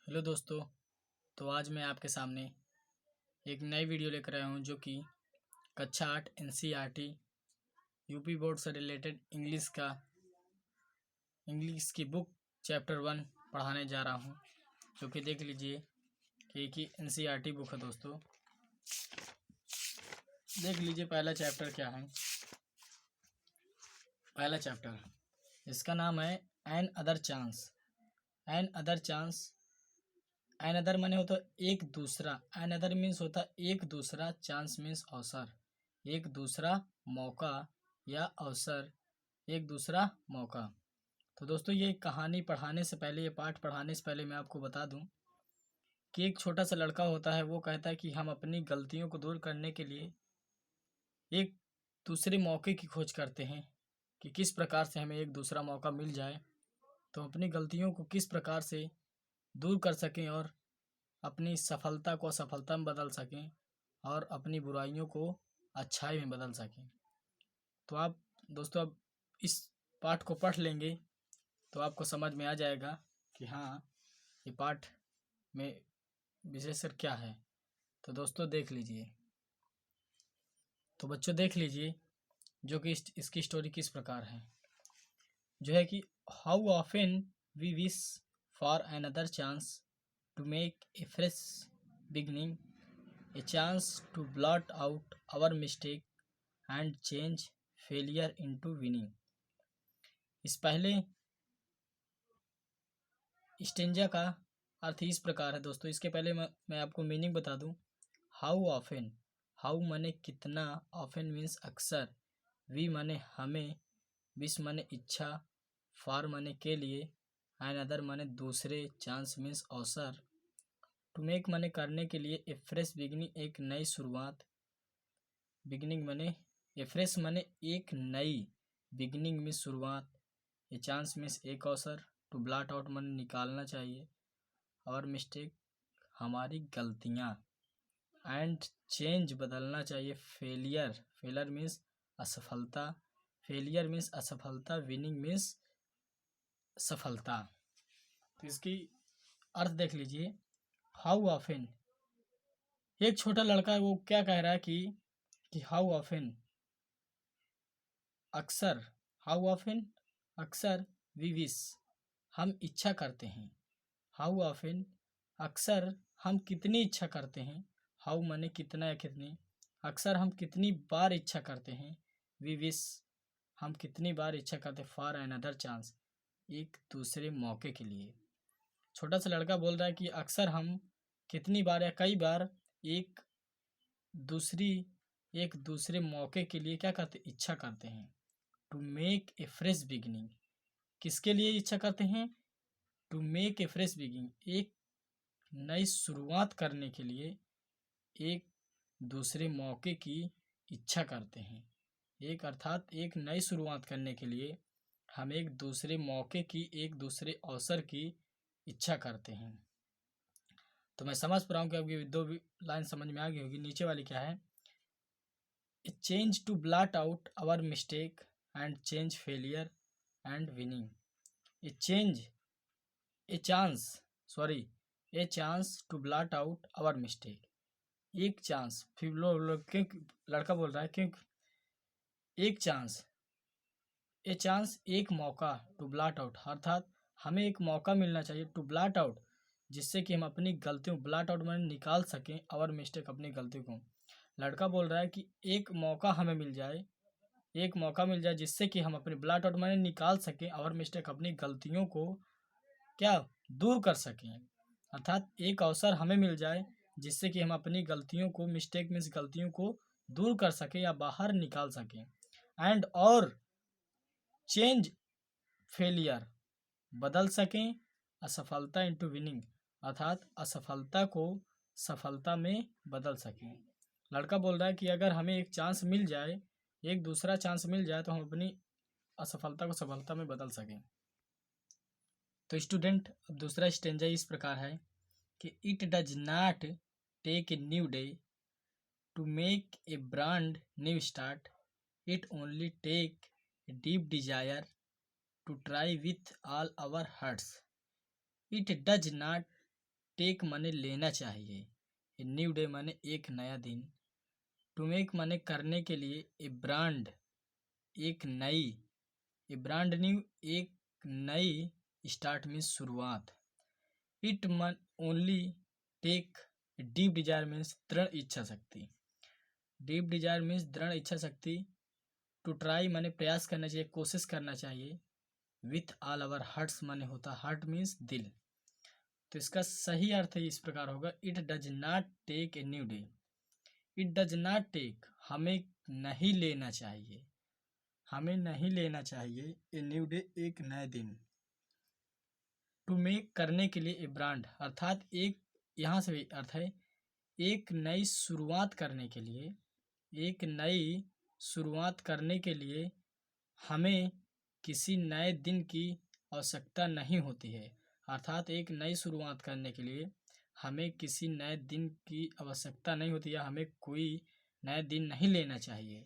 Hello दोस्तों। तो आज मैं आपके सामने एक नई वीडियो लेकर आया हूँ जो कि कक्षा 8 एनसीईआरटी यूपी बोर्ड से रिलेटेड इंग्लिश की बुक चैप्टर 1 पढ़ाने जा रहा हूँ, जो कि देख लीजिए कि एक ही एनसीईआरटी बुक है दोस्तों। देख लीजिए पहला चैप्टर क्या है। पहला चैप्टर इसका नाम है another chance. Another chance, another माने होता एक दूसरा। एन अदर मीन्स होता एक दूसरा, चांस मीन्स अवसर, एक दूसरा मौका या अवसर, एक दूसरा मौका। तो दोस्तों ये कहानी पढ़ाने से पहले, ये पाठ पढ़ाने से पहले मैं आपको बता दूं कि एक छोटा सा लड़का होता है, वो कहता है कि हम अपनी गलतियों को दूर करने के लिए एक दूसरे मौके की खोज करते हैं कि किस प्रकार से हमें एक दूसरा मौका मिल जाए तो अपनी गलतियों को किस प्रकार से दूर कर सकें और अपनी सफलता को असफलता में बदल सकें और अपनी बुराइयों को अच्छाई में बदल सकें। तो आप दोस्तों अब इस पाठ को पढ़ लेंगे तो आपको समझ में आ जाएगा कि हाँ, ये पाठ में विशेषकर क्या है। तो दोस्तों देख लीजिए। तो बच्चों देख लीजिए जो कि इसकी स्टोरी किस प्रकार है, जो है कि how often we wish for another chance to make a fresh beginning, a chance to blot out our mistake and change failure into winning। इस पहले स्टेंजा का अर्थ इस प्रकार है दोस्तों। इसके पहले मैं आपको मीनिंग बता दूं। हाउ ऑफन, हाउ माने कितना, ऑफन मीन्स अक्सर, वी माने हमें, विश माने इच्छा, फॉर माने के लिए, एंड अदर माने दूसरे, चांस मीन्स अवसर, टू मेक माने करने के लिए, ए फ्रेश बिगनिंग एक नई शुरुआत, बिगनिंग माने ए फ्रेश माने एक नई, बिगनिंग में शुरुआत, ए चांस मीन्स एक अवसर, टू ब्लॉट आउट माने निकालना चाहिए, और मिस्टेक हमारी गलतियाँ, एंड चेंज बदलना चाहिए, फेलियर, फेलियर मीन्स असफलता, फेलियर मीन्स असफलता, विनिंग मीन्स सफलता। तो इसकी अर्थ देख लीजिए। हाउ ऑफन, एक छोटा लड़का है, वो क्या कह रहा है कि हाउ ऑफन, अक्सर, हाउ ऑफन अक्सर, वी विश हम इच्छा करते हैं, हाउ ऑफन अक्सर हम कितनी इच्छा करते हैं, हाउ माने कितना या कितनी, अक्सर हम कितनी बार इच्छा करते हैं, वी विश हम कितनी बार इच्छा करते हैं, फॉर अनदर चांस एक दूसरे मौके के लिए। छोटा सा लड़का बोल रहा है कि अक्सर हम कितनी बार या कई बार एक दूसरे मौके के लिए क्या करते, इच्छा करते हैं। To make a fresh beginning, किसके लिए इच्छा करते हैं, to make a fresh beginning एक नई शुरुआत करने के लिए एक दूसरे मौके की इच्छा करते हैं। एक अर्थात एक नई शुरुआत करने के लिए हम एक दूसरे मौके की, एक दूसरे अवसर की इच्छा करते हैं। तो मैं समझ पा रहा हूँ कि आपकी दो लाइन समझ में आ गई होगी। नीचे वाली क्या है, a change to blot out our mistake and change failure and winning, a change, a chance, sorry, a chance to blot out our mistake, एक चांस, फिर क्यों लड़का बोल रहा है, क्यों एक चांस, ए चांस एक मौका, टू ब्लॉट आउट अर्थात हमें एक मौका मिलना चाहिए, टू ब्लॉट आउट जिससे कि हम अपनी गलतियों, ब्लॉट आउट में निकाल सकें आवर मिस्टेक अपनी गलती को। लड़का बोल रहा है कि एक मौका हमें मिल जाए, एक मौका मिल जाए जिससे कि हम अपनी ब्लॉट आउट में निकाल सकें आवर मिस्टेक अपनी गलतियों को क्या दूर कर सकें, अर्थात एक अवसर हमें मिल जाए जिससे कि हम अपनी गलतियों को, मिस्टेक मीन्स गलतियों को दूर कर सकें या बाहर निकाल सकें, एंड और चेंज फेलियर बदल सकें असफलता इनटू विनिंग, अर्थात असफलता को सफलता में बदल सकें। लड़का बोल रहा है कि अगर हमें एक चांस मिल जाए, एक दूसरा चांस मिल जाए तो हम अपनी असफलता को सफलता में बदल सकें। तो स्टूडेंट अब दूसरा स्टेंजा इस प्रकार है कि it does not take a new day to make a brand new start, it only take a deep desire to try with all our hearts, it does not take माने लेना चाहिए, ए new day माने एक नया दिन, to make माने करने के लिए, ए ब्रांड एक नई, ए ब्रांड न्यू एक नई, स्टार्ट मीन्स शुरुआत, इट मन only take, deep desire means दृढ़ इच्छा शक्ति, डीप डिजायर मीन्स दृढ़ इच्छा शक्ति, टू ट्राई माने प्रयास करना चाहिए, कोशिश करना चाहिए, विथ ऑल अवर हार्ट्स माने होता हार्ट मीन्स दिल। तो इसका सही अर्थ इस प्रकार होगा, it does not take a new day, it does not take हमें नहीं लेना चाहिए, हमें नहीं लेना चाहिए, ए न्यू डे एक नए दिन, टू मेक करने के लिए, ए ब्रांड अर्थात एक, यहाँ से भी अर्थ है एक नई शुरुआत करने के लिए, एक नई शुरुआत करने के लिए हमें किसी नए दिन की आवश्यकता नहीं होती है, अर्थात एक नई शुरुआत करने के लिए हमें किसी नए दिन की आवश्यकता नहीं होती है, हमें कोई नया दिन नहीं लेना चाहिए।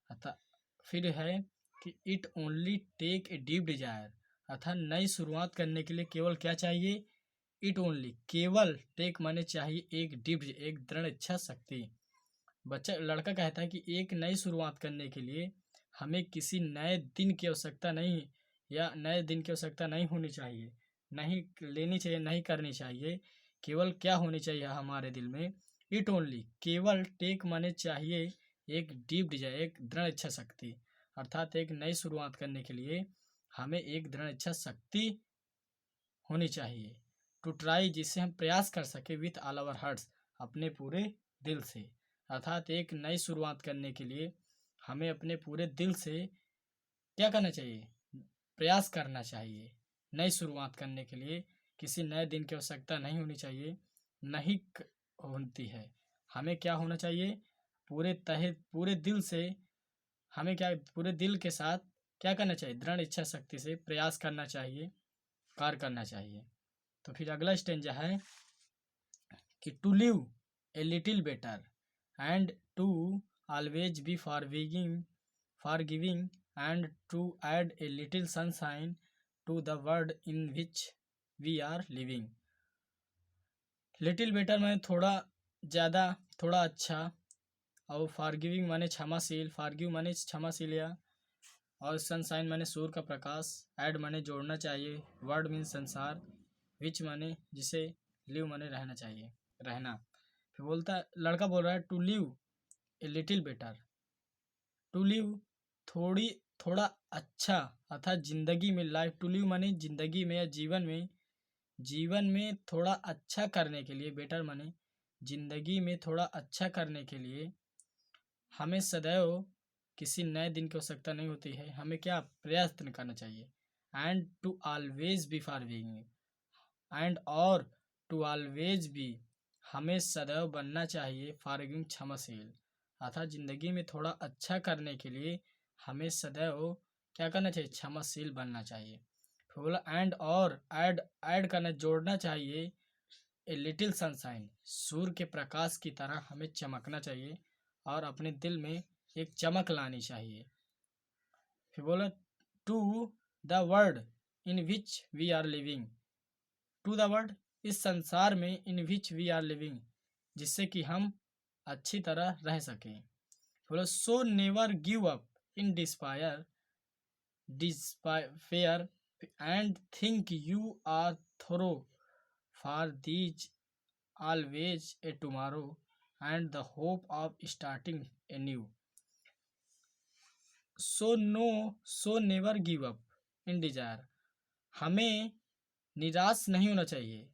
अर्थात फिर है कि it only take a deep desire, अर्थात नई शुरुआत करने के लिए केवल क्या चाहिए, इट ओनली केवल, टेक माने चाहिए एक डीप, एक दृढ़ इच्छा शक्ति। बच्चा लड़का कहता है कि एक नई शुरुआत करने के लिए हमें किसी नए दिन की आवश्यकता नहीं, या नए दिन की आवश्यकता नहीं होनी चाहिए, नहीं लेनी चाहिए, नहीं करनी चाहिए, केवल क्या होनी चाहिए हमारे दिल में, इट ओनली केवल, टेक माने चाहिए एक डीप डिजायर एक दृढ़ इच्छा शक्ति, अर्थात एक नई शुरुआत करने के लिए हमें एक दृढ़ इच्छा शक्ति होनी चाहिए, टू ट्राई जिससे हम प्रयास कर सके, विथ ऑल आवर हार्ट्स अपने पूरे दिल से, अर्थात एक नई शुरुआत करने के लिए हमें अपने पूरे दिल से क्या करना चाहिए, प्रयास करना चाहिए, नई शुरुआत करने के लिए किसी नए दिन की आवश्यकता नहीं होनी चाहिए, नहीं होती है, हमें क्या होना चाहिए, पूरे तहे पूरे दिल से, हमें क्या पूरे दिल के साथ क्या करना चाहिए, दृढ़ इच्छा शक्ति से प्रयास करना चाहिए, कार्य करना चाहिए। तो फिर अगला स्टेंजा है कि to live a little better and to always be forgiving and to add a little sunshine to the world in which we are living. Little better माने थोड़ा ज़्यादा, थोड़ा अच्छा, और फॉरगिविंग माने क्षमाशील, फॉरगिव माने क्षमाशील, या और सनशाइन माने सूर्य का प्रकाश, ऐड माने जोड़ना चाहिए, वर्ड मीन संसार, विच माने जिसे, लिव माने रहना चाहिए, रहना। फिर बोलता लड़का बोल रहा है to live a little better, to live थोड़ी, थोड़ा अच्छा, अर्थात जिंदगी में, लाइफ टू लिव माने जिंदगी में या जीवन में, जीवन में थोड़ा अच्छा करने के लिए, बेटर माने जिंदगी में थोड़ा अच्छा करने के लिए हमें सदैव किसी नए दिन की आवश्यकता नहीं होती है, हमें क्या प्रयत्न करना चाहिए, and to always be forgiving, and और टू ऑलवेज बी हमें सदैव बनना चाहिए, फॉरगिविंग क्षमाशील, अर्थात जिंदगी में थोड़ा अच्छा करने के लिए हमें सदैव क्या करना चाहिए, क्षमाशील बनना चाहिए। फिर बोला एंड और ऐड करना, जोड़ना चाहिए, ए लिटिल सनशाइन सूर्य के प्रकाश की तरह हमें चमकना चाहिए और अपने दिल में एक चमक लानी चाहिए। फिर बोला to the world in which we are living, to the world इस संसार में, in which we are living जिससे कि हम अच्छी तरह रह सकें। बोला so never give up in despair and think you are through for these always a tomorrow and the hope of starting anew. So never give up in desire, हमें निराश नहीं होना चाहिए,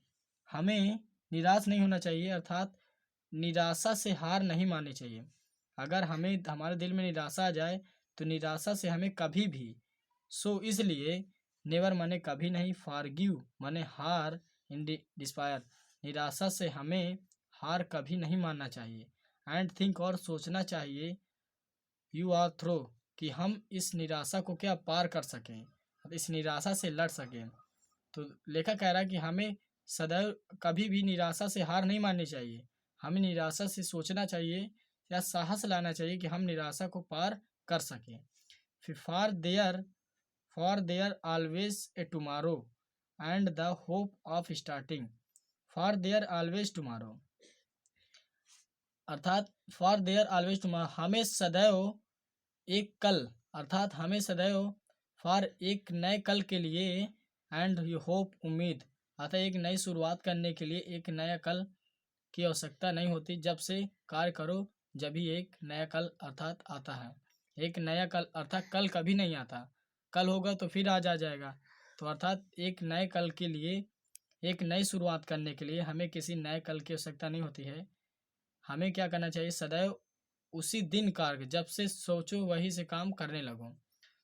हमें निराश नहीं होना चाहिए, अर्थात निराशा से हार नहीं माननी चाहिए। अगर हमें हमारे दिल में निराशा आ जाए तो निराशा से हमें कभी भी, सो इसलिए नेवर माने कभी नहीं, फॉरगिव माने हार, इन डिस्पायर निराशा से हमें हार कभी नहीं मानना चाहिए, एंड थिंक और सोचना चाहिए, यू आर थ्रो कि हम इस निराशा को क्या पार कर सकें, इस निराशा से लड़ सकें। तो लेखक कह रहा है कि हमें सदैव कभी भी निराशा से हार नहीं माननी चाहिए, हमें निराशा से सोचना चाहिए या साहस लाना चाहिए कि हम निराशा को पार कर सकें। फिर for their always a tomorrow and the hope of starting, for their always tomorrow, अर्थात फॉर देयर ऑलवेज टुमारो, हमें सदैव एक कल, अर्थात हमें सदैव फॉर एक नए कल के लिए, एंड यू होप उम्मीद, अर्थात एक नई शुरुआत करने के लिए एक नया कल की आवश्यकता नहीं होती। जब से कार्य करो जब ही एक नया कल अर्थात आता है। एक नया कल अर्थात कल कभी नहीं आता, कल होगा तो फिर आज आ जाएगा। तो अर्थात एक नए कल के लिए, एक नई शुरुआत करने के लिए हमें किसी नए कल की आवश्यकता नहीं होती है। हमें क्या करना चाहिए, सदैव उसी दिन कार्य, जब से सोचो वही से काम करने लगो।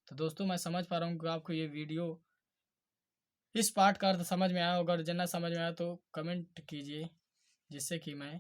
तो दोस्तों मैं समझ पा रहा हूँ कि आपको ये वीडियो, इस पार्ट का अर्थ समझ में आया। अगर जितना समझ में आया तो कमेंट कीजिए, जिससे कि मैं